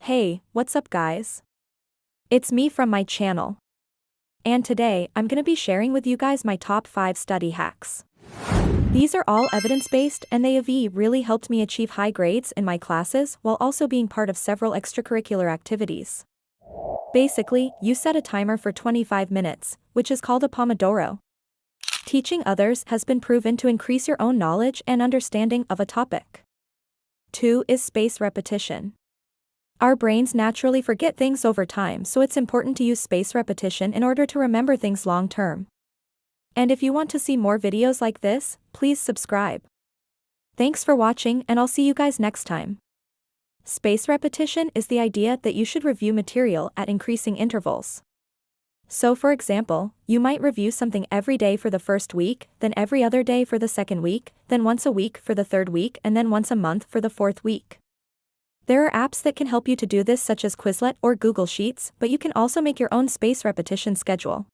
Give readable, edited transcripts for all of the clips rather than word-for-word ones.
Hey, what's up guys? It's me from my channel. And today, I'm gonna be sharing with you guys my top 5 study hacks. These are all evidence-based and they have really helped me achieve high grades in my classes while also being part of several extracurricular activities. Basically, you set a timer for 25 minutes, which is called a Pomodoro. Teaching others has been proven to increase your own knowledge and understanding of a topic. 2 is spaced repetition. Our brains naturally forget things over time, so it's important to use spaced repetition in order to remember things long term. And if you want to see more videos like this, please subscribe. Thanks for watching and I'll see you guys next time. Spaced repetition is the idea that you should review material at increasing intervals. So for example, you might review something every day for the first week, then every other day for the second week, then once a week for the third week and then once a month for the fourth week. There are apps that can help you to do this such as Quizlet or Google Sheets, but you can also make your own spaced repetition schedule.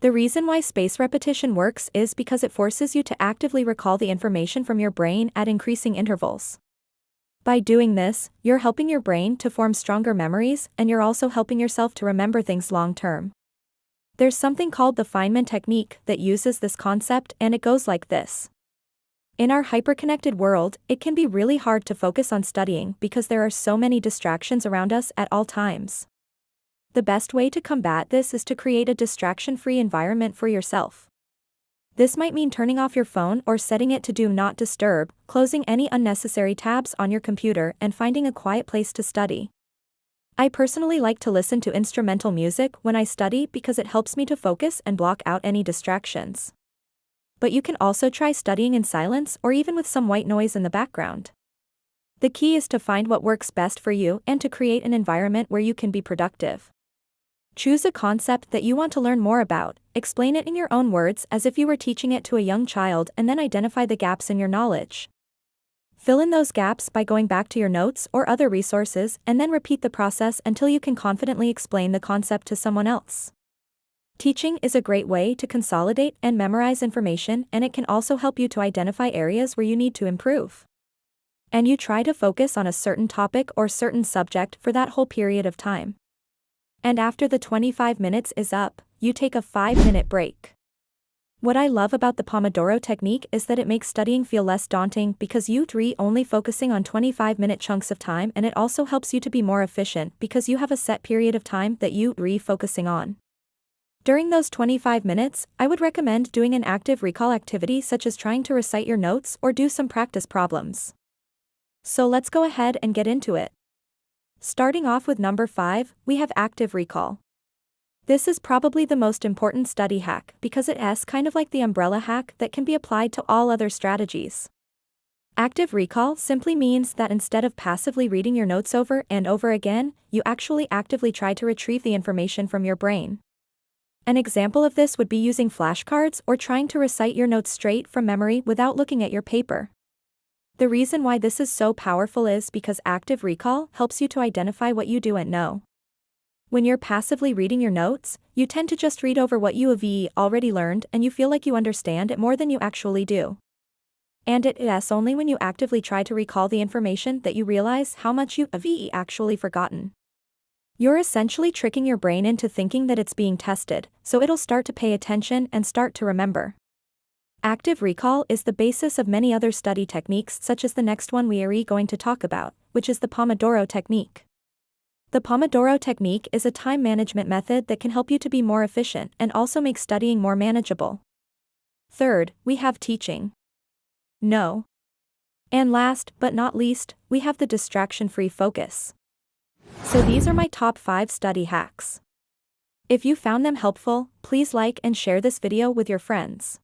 The reason why spaced repetition works is because it forces you to actively recall the information from your brain at increasing intervals. By doing this, you're helping your brain to form stronger memories and you're also helping yourself to remember things long term. There's something called the Feynman technique that uses this concept and it goes like this. In our hyperconnected world, it can be really hard to focus on studying because there are so many distractions around us at all times. The best way to combat this is to create a distraction-free environment for yourself. This might mean turning off your phone or setting it to do not disturb, closing any unnecessary tabs on your computer and finding a quiet place to study. I personally like to listen to instrumental music when I study because it helps me to focus and block out any distractions. But you can also try studying in silence or even with some white noise in the background. The key is to find what works best for you and to create an environment where you can be productive. Choose a concept that you want to learn more about, explain it in your own words as if you were teaching it to a young child and then identify the gaps in your knowledge. Fill in those gaps by going back to your notes or other resources and then repeat the process until you can confidently explain the concept to someone else. Teaching is a great way to consolidate and memorize information and it can also help you to identify areas where you need to improve. And you try to focus on a certain topic or certain subject for that whole period of time. And after the 25 minutes is up, you take a 5-minute break. What I love about the Pomodoro technique is that it makes studying feel less daunting because you're only focusing on 25-minute chunks of time and it also helps you to be more efficient because you have a set period of time that you're focusing on. During those 25 minutes, I would recommend doing an active recall activity such as trying to recite your notes or do some practice problems. So let's go ahead and get into it. Starting off with number 5, we have active recall. This is probably the most important study hack because it is kind of like the umbrella hack that can be applied to all other strategies. Active recall simply means that instead of passively reading your notes over and over again, you actually actively try to retrieve the information from your brain. An example of this would be using flashcards or trying to recite your notes straight from memory without looking at your paper. The reason why this is so powerful is because active recall helps you to identify what you do and know. When you're passively reading your notes, you tend to just read over what you have already learned and you feel like you understand it more than you actually do. And it is only when you actively try to recall the information that you realize how much you have actually forgotten. You're essentially tricking your brain into thinking that it's being tested, so it'll start to pay attention and start to remember. Active recall is the basis of many other study techniques such as the next one we are going to talk about, which is the Pomodoro technique. The Pomodoro technique is a time management method that can help you to be more efficient and also make studying more manageable. Third, we have teaching. No. And last but not least, we have the distraction-free focus. So these are my top 5 study hacks. If you found them helpful, please like and share this video with your friends.